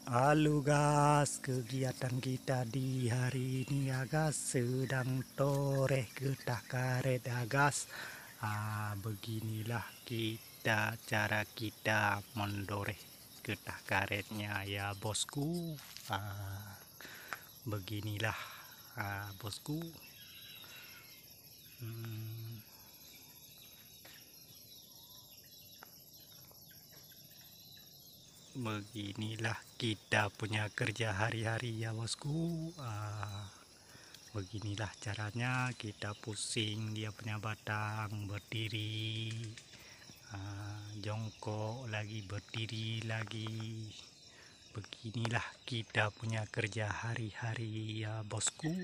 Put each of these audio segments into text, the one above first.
Halo gas, kegiatan kita di hari ini ya gas, sedang toreh getah karet ya gas. Beginilah cara kita mendoreh getah karetnya ya bosku. Beginilah bosku. Beginilah kita punya kerja hari-hari ya bosku. Beginilah caranya kita pusing dia punya batang, berdiri, jongkok lagi, berdiri lagi. Beginilah kita punya kerja hari-hari ya bosku.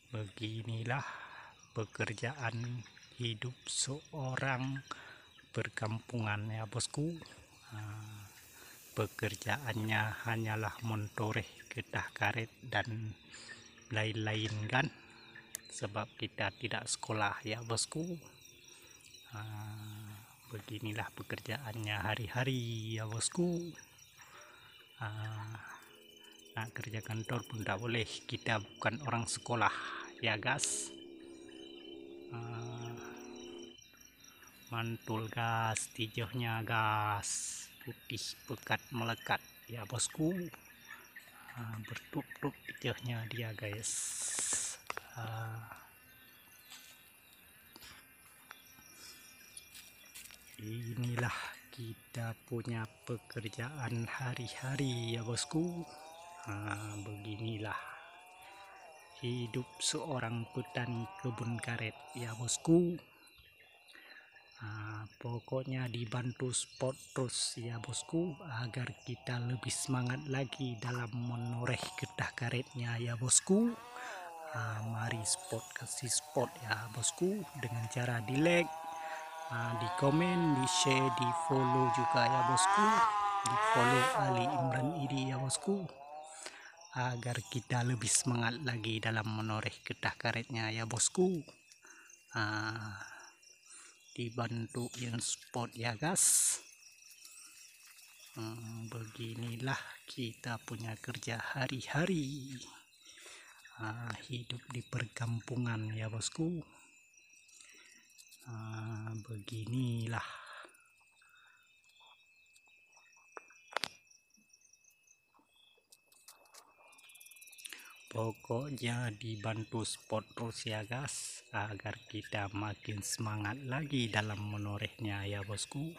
Beginilah pekerjaan hidup seorang perkampungan ya bosku. Pekerjaannya hanyalah mentoreh getah karet dan lain-lain kan, sebab kita tidak sekolah ya bosku. Beginilah pekerjaannya hari-hari ya bosku. Nak kerja kantor pun tak boleh, kita bukan orang sekolah ya gas. Mantul gas, tijohnya gas, putih pekat melekat ya bosku. Bertuk-tuk tijohnya dia guys. Inilah kita punya pekerjaan hari-hari ya bosku. Beginilah hidup seorang petani kebun karet ya bosku. Pokoknya dibantu spot terus ya bosku, agar kita lebih semangat lagi dalam menoreh getah karetnya ya bosku. Mari kasih spot ya bosku, dengan cara di like, di komen, di share, di follow juga ya bosku. Di follow Ali Imran ini ya bosku, agar kita lebih semangat lagi dalam menoreh getah karetnya ya bosku. Dibantu yang spot ya gas. Beginilah kita punya kerja hari-hari, hidup di perkampungan ya bosku. Beginilah pokoknya dibantu spot terus ya gas, agar kita makin semangat lagi dalam menorehnya ya bosku.